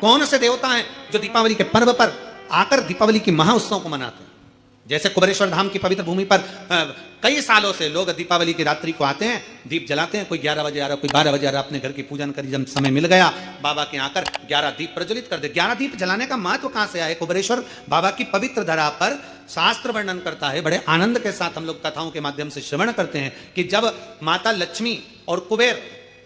कौन से देवता हैं जो दीपावली के पर्व पर आकर दीपावली की महाउत्सव को मनाते हैं? जैसे कुबेरेश्वर धाम की पवित्र भूमि पर कई सालों से लोग दीपावली की रात्रि को आते हैं, दीप जलाते हैं। कोई 11 बजे आ रहा, कोई 12 बजे आ रहा, अपने घर की पूजन करी, जब समय मिल गया बाबा के आकर 11 दीप प्रज्वलित कर दे। 11 दीप जलाने का महत्व कहां से आया? कुबेरेश्वर बाबा की पवित्र धरा पर शास्त्र वर्णन करता है, बड़े आनंद के साथ हम लोग कथाओं के माध्यम से श्रवण करते हैं कि जब माता लक्ष्मी और कुबेर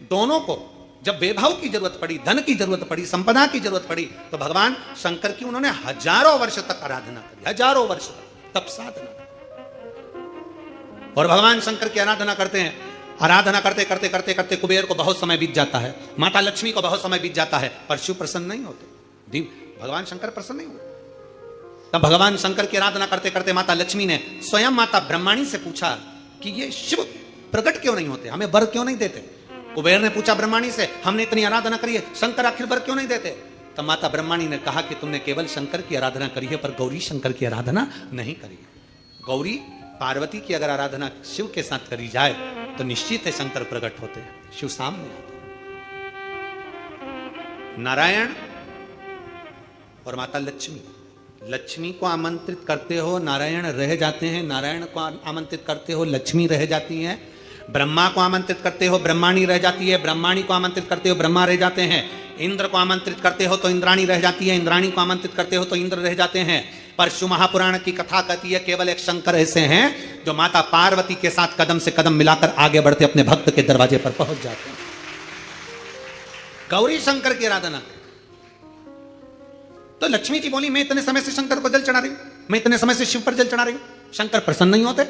दोनों को जब वैभव की जरूरत पड़ी, धन की जरूरत पड़ी, संपदा की जरूरत पड़ी, तो भगवान शंकर की उन्होंने हजारों वर्ष तक आराधना करी, हजारों वर्ष तक तप साधना। और भगवान शंकर की आराधना करते हैं। आराधना करते करते करते करते कुबेर को बहुत समय बीत जाता है, माता लक्ष्मी को बहुत समय बीत जाता है, पर शिव प्रसन्न नहीं होते, भगवान शंकर प्रसन्न नहीं होते। तब भगवान शंकर की आराधना करते करते माता लक्ष्मी ने स्वयं माता ब्रह्माणी से पूछा कि ये शिव प्रकट क्यों नहीं होते, हमें वर क्यों नहीं देते? कुबेर ने पूछा ब्रह्माणी से, हमने इतनी आराधना करी है, शंकर आखिर वर क्यों नहीं देते? तब माता ब्रह्माणी ने कहा कि तुमने केवल शंकर की आराधना करी है, पर गौरी शंकर की आराधना नहीं करी है। गौरी पार्वती की अगर आराधना शिव के साथ करी जाए तो निश्चित है शंकर प्रकट होते हैं, शिव सामने आते हैं। नारायण और माता लक्ष्मी, लक्ष्मी को आमंत्रित करते हो नारायण रह जाते हैं, नारायण को आमंत्रित करते हो लक्ष्मी रह जाती हैं, ब्रह्मा को आमंत्रित करते हो ब्रह्माणी रह जाती है, ब्रह्माणी को आमंत्रित करते हो ब्रह्मा रह जाते हैं, इंद्र को आमंत्रित करते हो तो इंद्राणी रह जाती है, इंद्राणी को आमंत्रित करते हो तो इंद्र रह जाते हैं। पर शिव महापुराण की कथा कहती है केवल एक शंकर ऐसे हैं जो माता पार्वती के साथ कदम से कदम मिलाकर आगे बढ़ते अपने भक्त के दरवाजे पर पहुंच जाते हैं। गौरी शंकर की आराधना। तो लक्ष्मी जी बोली मैं इतने समय से शंकर को जल चढ़ा रही हूं, मैं इतने समय से शिव पर जल चढ़ा रही हूं, शंकर प्रसन्न नहीं होते?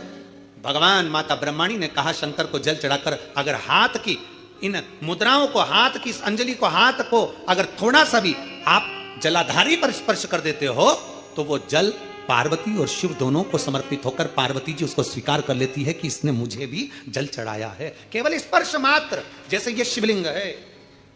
भगवान माता ब्रह्माणी ने कहा शंकर को जल चढ़ाकर अगर हाथ की इन मुद्राओं को, हाथ की अंजलि को, हाथ को अगर थोड़ा सा भी आप जलाधारी पर स्पर्श कर देते हो तो वो जल पार्वती और शिव दोनों को समर्पित होकर पार्वती जी उसको स्वीकार कर लेती है कि इसने मुझे भी जल चढ़ाया है। केवल स्पर्श मात्र। जैसे ये शिवलिंग है,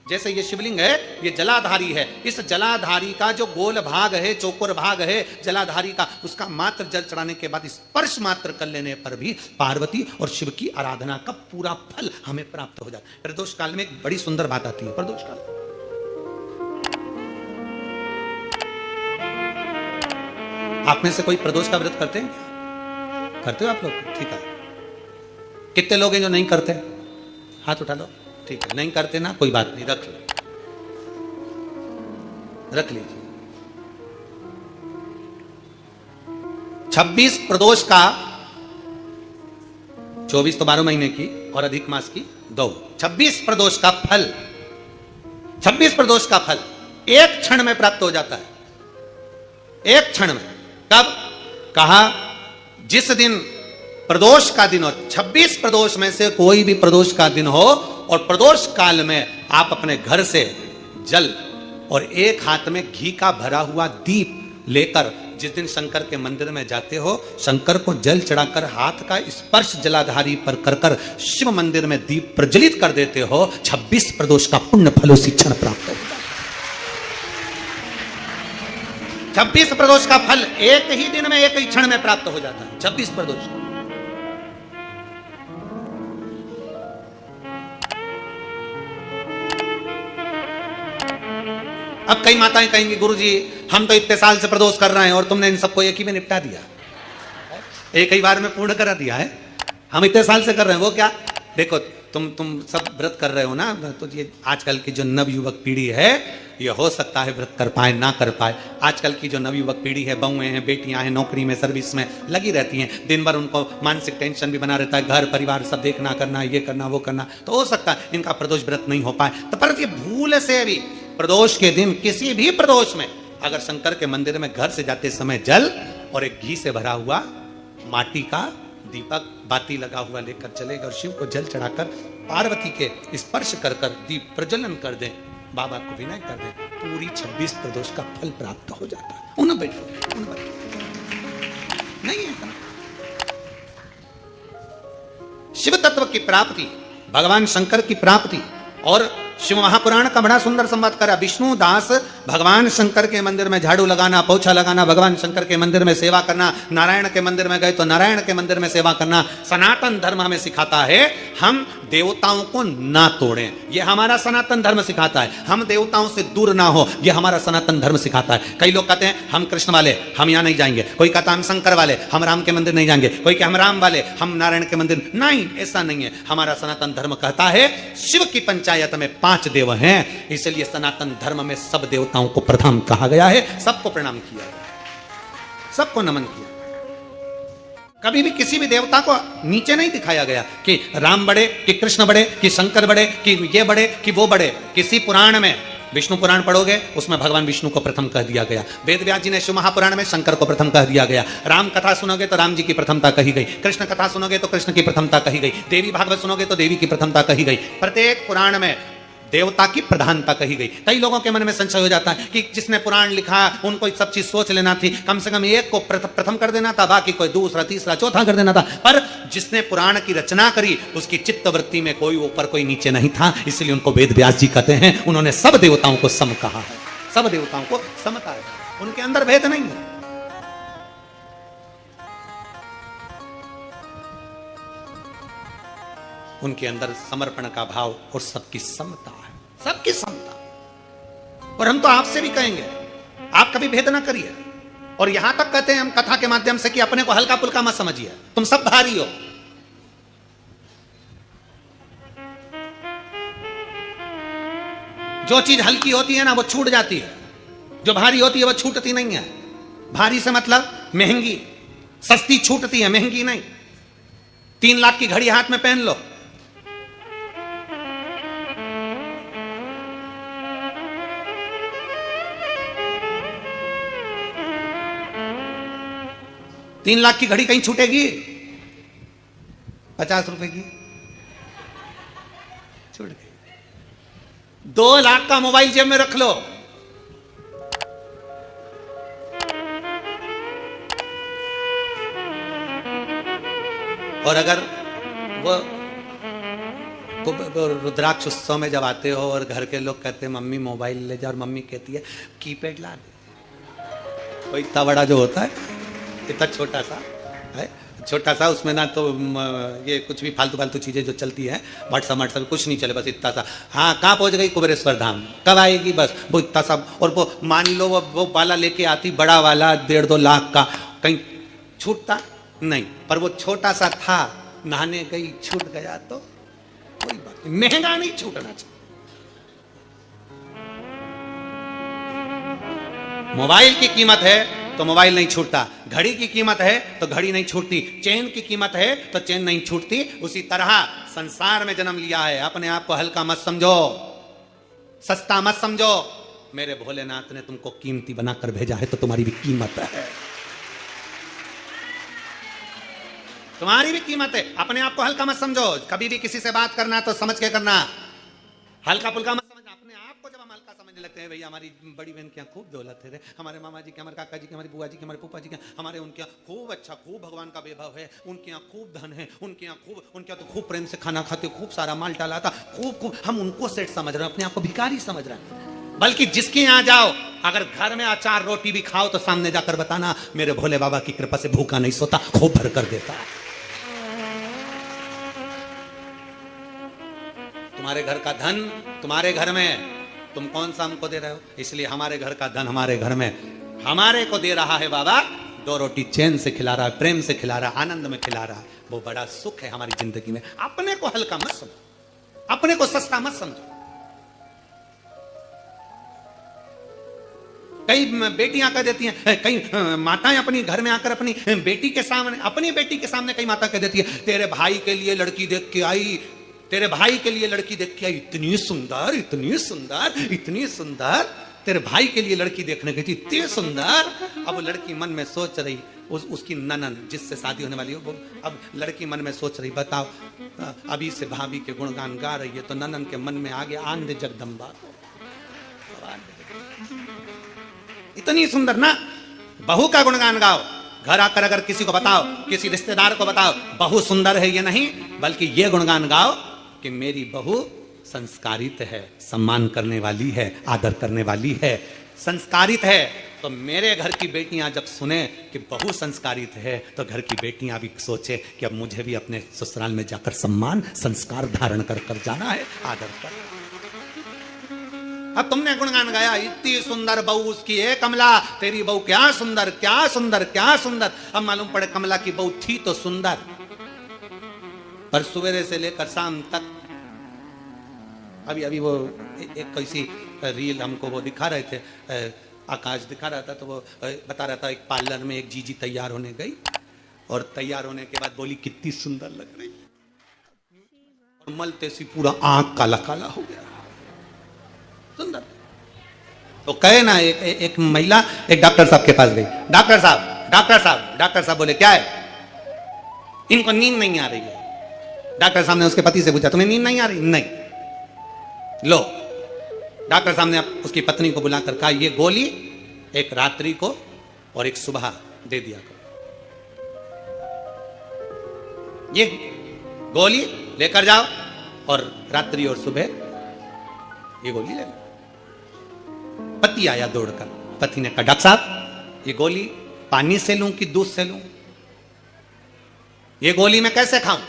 जैसे ये शिवलिंग है, ये जलाधारी है, इस जलाधारी का जो गोल भाग है, चौकोर भाग है जलाधारी का, उसका मात्र जल चढ़ाने के बाद स्पर्श मात्र कर लेने पर भी पार्वती और शिव की आराधना का पूरा फल हमें प्राप्त हो जाता है। प्रदोष काल में एक बड़ी सुंदर बात आती है। प्रदोष काल आप में से कोई प्रदोष का व्रत करते हैं? करते हो आप लोग? ठीक है। कितने लोग हैं जो नहीं करते? हाथ उठा लो। ठीक है, नहीं करते ना, कोई बात नहीं, रख लो, रख लीजिए। 26 प्रदोष का, 24 तो 12 महीने की और अधिक मास की 2, 26 प्रदोष का फल, 26 प्रदोष का फल एक क्षण में प्राप्त हो जाता है, एक क्षण में। कब? कहा जिस दिन प्रदोष का दिन हो, 26 प्रदोष में से कोई भी प्रदोष का दिन हो और प्रदोष काल में आप अपने घर से जल और एक हाथ में घी का भरा हुआ दीप लेकर जिस दिन शंकर के मंदिर में जाते हो, शंकर को जल चढ़ाकर हाथ का स्पर्श जलाधारी पर कर कर शिव मंदिर में दीप प्रज्वलित कर देते हो, 26 प्रदोष का पुण्य फल उसी क्षण प्राप्त होता है। 26 प्रदोष का फल एक ही दिन में, एक ही क्षण में प्राप्त हो जाता है। 26 प्रदोष। अब कई माताएं कहेंगी गुरुजी हम तो इतने साल से प्रदोष कर रहे हैं और तुमने इन सबको एक ही में निपटा दिया, एक ही बार में पूर्ण करा दिया है। हम इतने साल से कर रहे हैं, वो क्या? देखो तुम सब व्रत कर रहे हो ना, तो ये आजकल की जो नवयुवक पीढ़ी है ये हो सकता है व्रत कर पाए ना कर पाए। आजकल की जो नवयुवक पीढ़ी है, बहुएं हैं, बेटियां हैं, नौकरी में सर्विस में लगी रहती हैं, दिन भर उनको मानसिक टेंशन भी बना रहता है, घर परिवार सब देखना करना, ये करना वो करना, तो हो सकता है इनका प्रदोष व्रत नहीं हो पाए। तो पर ये भूल से भी प्रदोष के दिन, किसी भी प्रदोष में अगर शंकर के मंदिर में घर से जाते समय जल और एक घी से भरा हुआ माटी का दीपक बाती लगा हुआ लेकर चलेगा और शिव को जल चढ़ाकर पार्वती के स्पर्श कर कर दीप प्रज्वलन कर दें, बाबा को विनय कर दें, पूरी 26 प्रदोष का फल प्राप्त हो जाता है। उन बैठो, उन बैठो, नहीं है। शिव तत्व की प्राप्ति, भगवान शंकर की प्राप्ति और शिव महापुराण का बड़ा सुंदर संवाद करा। विष्णु दास भगवान शंकर के मंदिर में झाड़ू लगाना, पोछा लगाना, भगवान शंकर के मंदिर में सेवा करना, नारायण के मंदिर में गए तो नारायण के मंदिर में सेवा करना। सनातन धर्म हमें सिखाता है हम देवताओं को ना तोड़ें, ये हमारा सनातन धर्म सिखाता है। हम देवताओं से दूर ना हो, ये हमारा सनातन धर्म सिखाता है। कई लोग कहते हैं हम कृष्ण वाले हम यहां नहीं जाएंगे, कोई कहता हम शंकर वाले हम राम के मंदिर नहीं जाएंगे, कोई कहता हम राम वाले हम नारायण के मंदिर। नहीं, ऐसा नहीं है। हमारा सनातन धर्म कहता है शिव की पंचायत में 5 देव हैं, इसलिए सनातन धर्म में सब देवताओं को प्रथम कहा गया है, सबको प्रणाम किया गया, सबको नमन किया। कभी भी किसी भी देवता को नीचे नहीं दिखाया गया कि राम बड़े कि कृष्ण बड़े कि शंकर बड़े कि ये बड़े कि वो बड़े। किसी पुराण में विष्णु पुराण पढ़ोगे उसमें भगवान विष्णु को प्रथम कह दिया गया। वेद व्यास जी ने शिव महापुराण में शंकर को प्रथम कह दिया गया। राम कथा सुनोगे तो राम जी की प्रथमता कही गई, कृष्ण कथा सुनोगे तो कृष्ण की प्रथमता कही गई, देवी भागवत सुनोगे तो देवी की प्रथमता कही गई। प्रत्येक पुराण में देवता की प्रधानता कही गई। कई लोगों के मन में संशय हो जाता है कि जिसने पुराण लिखा उनको सब चीज सोच लेना थी, कम से कम एक को प्रथम कर देना था, बाकी कोई दूसरा तीसरा चौथा कर देना था। पर जिसने पुराण की रचना करी उसकी चित्तवृत्ति में कोई ऊपर कोई नीचे नहीं था, इसलिए उनको वेद व्यास जी कहते हैं उन्होंने सब देवताओं को सम कहा है, सब देवताओं को समता है, उनके अंदर भेद नहीं है। उनके अंदर समर्पण का भाव और सबकी समता है, सबकी समता। और हम तो आपसे भी कहेंगे आप कभी भेद ना करिए। और यहां तक कहते हैं हम कथा के माध्यम से कि अपने को हल्का पुल्का मत समझिए, तुम सब भारी हो। जो चीज हल्की होती है ना वो छूट जाती है, जो भारी होती है वो छूटती नहीं है। भारी से मतलब महंगी, सस्ती छूटती है, महंगी नहीं। 3 लाख की घड़ी हाथ में पहन लो, ₹3 लाख की घड़ी कहीं छूटेगी? 50 रुपए की छूट गई। 2 लाख का मोबाइल जेब में रख लो, और अगर वो रुद्राक्ष उत्सव में जब आते हो और घर के लोग कहते हैं मम्मी मोबाइल ले जा, और मम्मी कहती है कीपैड ला दे। कोई इतना बड़ा जो होता है, इतना छोटा सा है, छोटा सा, उसमें ना तो ये कुछ भी फालतू फालतू चीजें जो चलती है, व्हाट्सएप कुछ नहीं चले, बस इतना सा। हाँ, कहाँ पहुंच गई? कुबेरेश्वर धाम कब आएगी? बस वो इतना सा। और वो मान लो वो वाला लेके आती, बड़ा वाला 1.5-2 लाख का, कहीं छूटता नहीं। पर वो छोटा सा था, नहाने गई छूट गया तो कोई बात नहीं, महंगा नहीं छूटना चाहिए। मोबाइल की कीमत है तो मोबाइल नहीं छूटता, घड़ी की कीमत है तो घड़ी नहीं छूटती, चेन की कीमत है तो चेन नहीं छूटती। उसी तरह संसार में जन्म लिया है, अपने आप को हल्का मत समझो, सस्ता मत समझो। मेरे भोलेनाथ ने तुमको कीमती बनाकर भेजा है तो तुम्हारी भी कीमत है, तुम्हारी भी कीमत है। अपने आप को हल्का मत समझो। कभी भी किसी से बात करना तो समझ के करना, हल्का फुल्का मत समझना। अपने आप को जब हम हल्का समझने लगते हैं, भैया हमारी बड़ी बहन के यहाँ खूब दौलत है, हमारे मामा जी के, हमारे काका जी के, हमारी बुआ जी के, हमारे फूफा जी के, हमारे उनके यहाँ खूब अच्छा, खूब भगवान का वैभव है, उनके यहाँ खूब धन है, उनके यहाँ खूब, उनके यहाँ तो खूब प्रेम से खाना खाते, खूब सारा माल डाला था, खूब हम उनको सेठ समझ रहे हैं, अपने आप को भिखारी समझ रहे हैं। बल्कि जिसके यहाँ जाओ, अगर घर में अचार रोटी भी खाओ तो सामने जाकर बताना मेरे भोले बाबा की कृपा से भूखा नहीं सोता, खूब भर कर देता। तुम्हारे घर का धन तुम्हारे घर में, तुम कौन सा हमको दे रहे हो? इसलिए हमारे घर का धन हमारे घर में हमारे को दे रहा है बाबा, 2 रोटी चैन से खिला रहा है, प्रेम से खिला रहा है, आनंद में खिला रहा है, वो बड़ा सुख है हमारी जिंदगी में। अपने को हल्का मत समझो, अपने को सस्ता मत समझो। कई बेटियां कह देती हैं, कई माताएं अपनी घर में आकर अपनी बेटी के सामने कई माता कह देती है, तेरे भाई के लिए लड़की देख के आई, तेरे भाई के लिए लड़की देख के आई, इतनी सुंदर, इतनी सुंदर, इतनी सुंदर, तेरे भाई के लिए लड़की देखने गई थी, इतनी सुंदर। अब लड़की मन में सोच रही, उसकी ननन जिससे शादी होने वाली हो, अब लड़की मन में सोच रही, बताओ अभी से भाभी के गुणगान गा रही है तो ननन के मन में आगे आंध जगदम्बा, इतनी सुंदर ना, बहू का गुणगान गाओ। घर आकर अगर किसी को बताओ, किसी रिश्तेदार को बताओ बहू सुंदर है, ये नहीं बल्कि ये गुणगान गाओ कि मेरी बहू संस्कारित है, सम्मान करने वाली है, आदर करने वाली है, संस्कारित है, तो मेरे घर की बेटियां जब सुने कि बहू संस्कारित है तो घर की बेटियां भी सोचे कि अब मुझे भी अपने ससुराल में जाकर सम्मान संस्कार धारण कर कर जाना है, आदर कर। अब तुमने गुणगान गाया, इतनी सुंदर बहू उसकी है कमला, तेरी बहू क्या सुंदर क्या सुंदर क्या सुंदर। अब मालूम पड़े कमला की बहू थी तो सुंदर, पर सवेरे से लेकर शाम तक, अभी वो एक कैसी रील हमको वो दिखा रहे थे, आकाश दिखा रहा था, तो वो बता रहा था एक पार्लर में एक जीजी तैयार होने गई और तैयार होने के बाद बोली कितनी सुंदर लग रही, और मलते सी पूरा आंख काला काला हो गया, सुंदर। तो कहे ना एक महिला एक डॉक्टर साहब के पास गई, डॉक्टर साहब डॉक्टर साहब डॉक्टर साहब बोले क्या है, इनको नींद नहीं आ रही है। डॉक्टर साहब ने उसके पति से पूछा तुम्हें नींद नहीं आ रही? नहीं। लो, डॉक्टर साहब ने उसकी पत्नी को बुलाकर कहा ये गोली एक रात्रि को और एक सुबह दे दिया करो, ये गोली लेकर जाओ और रात्रि और सुबह ये गोली ले लो। पति आया दौड़कर, पति ने कहा डॉक्टर साहब ये गोली पानी से लूं कि दूध से लूं, ये गोली मैं कैसे खाऊं?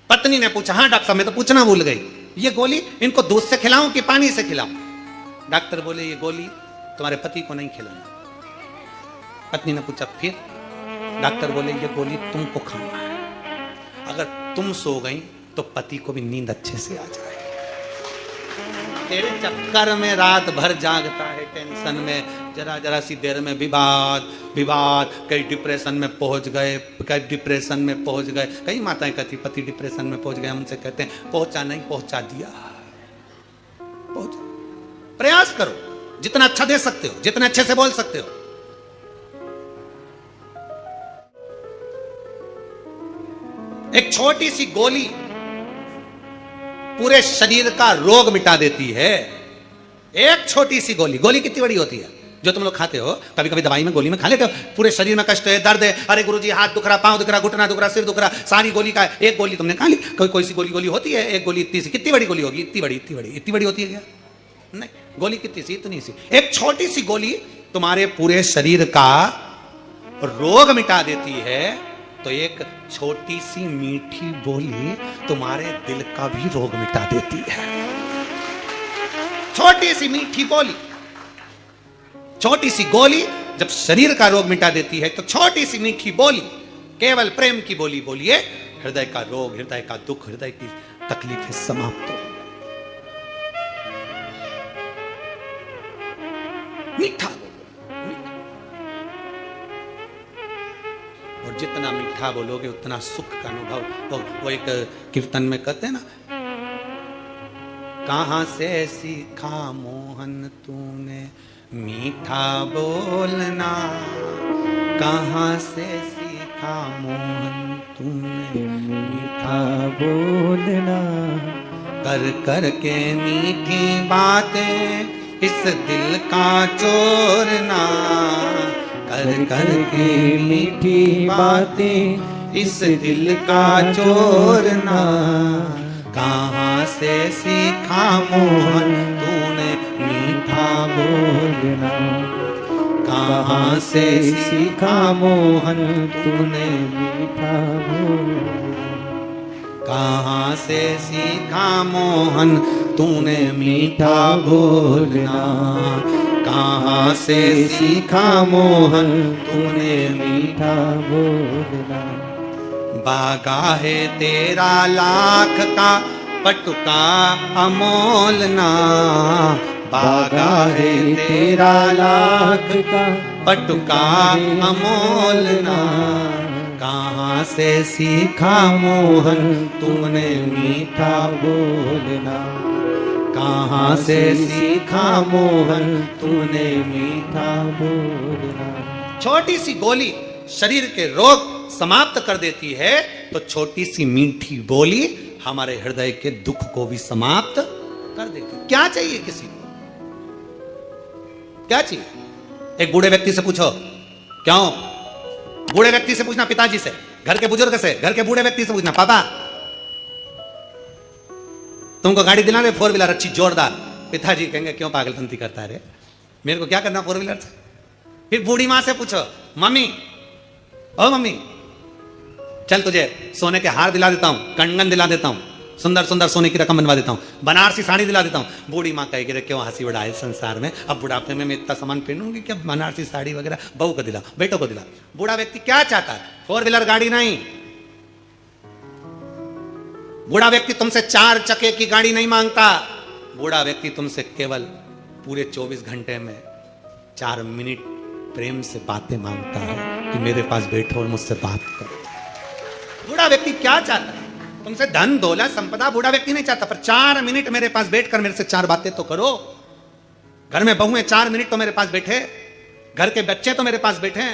पत्नी ने पूछा हाँ डॉक्टर साहब मैं तो पूछना भूल गई, ये गोली इनको दूध से खिलाऊं कि पानी से खिलाऊं? डॉक्टर बोले ये गोली तुम्हारे पति को नहीं खिलाना। पत्नी ने पूछा फिर? डॉक्टर बोले ये गोली तुमको खाना है, अगर तुम सो गई तो पति को भी नींद अच्छे से आ जाए। तेरे चक्कर में रात भर जागता है, टेंशन में, जरा जरा सी देर में विवाद विवाद, कई डिप्रेशन में पहुंच गए, कई डिप्रेशन में पहुंच गए। कई माताएं कहती पति डिप्रेशन में पहुंच गए, हमसे कहते हैं पहुंचा नहीं पहुंचा दिया। पहुंच, प्रयास करो जितना अच्छा दे सकते हो, जितने अच्छे से बोल सकते हो। एक छोटी सी गोली पूरे शरीर का रोग मिटा देती है। एक छोटी सी गोली, गोली कितनी बड़ी होती है जो तुम लोग खाते हो, कभी कभी दवाई में गोली में खा लेते हो, पूरे शरीर में कष्ट है, दर्द है, अरे गुरुजी हाथ दुख रहा, पांव दुख रहा, घुटना दुख रहा, सिर दुख रहा, सारी गोली का एक गोली तुमने खा ली। कोई सी गोली होती है, एक गोली इतनी सी, कितनी बड़ी गोली होगी? इतनी बड़ी होती है क्या? नहीं, गोली कितनी सी? इतनी सी। एक छोटी सी गोली तुम्हारे पूरे शरीर का रोग मिटा देती है, तो एक छोटी सी मीठी बोली तुम्हारे दिल का भी रोग मिटा देती है। छोटी सी मीठी बोली, छोटी सी गोली जब शरीर का रोग मिटा देती है, तो छोटी सी मीठी बोली, केवल प्रेम की बोली बोलिए, हृदय का रोग, हृदय का दुख, हृदय की तकलीफें समाप्त हो। मीठा और जितना मीठा बोलोगे उतना सुख का अनुभव। वो एक कीर्तन में कहते हैं ना, कहां से सीखा मोहन तूने मीठा बोलना, कहां से सीखा मोहन तूने मीठा बोलना, कर कर के मीठी बातें इस दिल का चोरना, कर कर के मीठी बातें इस दिल का चोरना, कहां से सीखा मोहन तूने मीठा बोलना, कहां से सीखा मोहन तूने मीठा बोलना, कहां से सीखा मोहन तूने मीठा बोलना, कहां से सीखा मोहन तूने मीठा बोलना। बागा है तेरा लाख का पटुका अमोलना, बागा है तेरा लाख का पटुका अमोलना, कहां से सीखा मोहन तूने मीठा बोलना, कहां से सीखा मोहन तूने मीठा बोलना। छोटी सी गोली शरीर के रोग समाप्त कर देती है, तो छोटी सी मीठी बोली हमारे हृदय के दुख को भी समाप्त कर देती। क्या चाहिए किसी को? क्या चाहिए? एक बूढ़े व्यक्ति से पूछो, क्यों? बूढ़े व्यक्ति से पूछना, पिताजी से, घर के बुजुर्ग से, घर के बूढ़े व्यक्ति से पूछना, पापा तुमको गाड़ी दिला दे 4 व्हीलर अच्छी जोरदार, पिताजी कहेंगे क्यों पागलपंती करता है रे, मेरे को क्या करना 4 व्हीलर से। फिर बूढ़ी माँ से पूछो, मम्मी ओ मम्मी चल तुझे सोने के हार दिला देता हूं, कंगन दिला देता हूं, सुंदर सुंदर सोने की रकम बनवा देता हूं, बनारसी साड़ी दिला देता हूं। बूढ़ी माँ कहेगी रे क्यों हंसी उड़ाए संसार में, अब बुढ़ापे में मैं इतना सामान पहनूंगी क्या, बनारसी साड़ी वगैरह, बहू को दिला, बेटों को दिला। बूढ़ा व्यक्ति क्या चाहता है, 4 व्हीलर गाड़ी नहीं। बूढ़ा व्यक्ति तुमसे 4 चक्के की गाड़ी नहीं मांगता, बूढ़ा व्यक्ति तुमसे केवल पूरे 24 घंटे में 4 मिनट प्रेम से बातें मांगता है कि मेरे पास बैठो और मुझसे बात करो। बूढ़ा व्यक्ति क्या चाहता है, तुमसे धन दौलत संपदा बूढ़ा व्यक्ति नहीं चाहता, पर 4 मिनट मेरे पास बैठकर मेरे से 4 बातें तो करो। घर में बहू है, 4 मिनट तो मेरे पास बैठे, घर के बच्चे तो मेरे पास बैठे,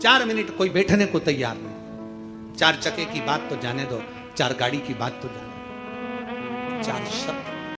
4 मिनट कोई बैठने को तैयार नहीं। 4 चक्के की बात तो जाने दो, 4 गाड़ी की बात तो जाने दो, 4 शब्द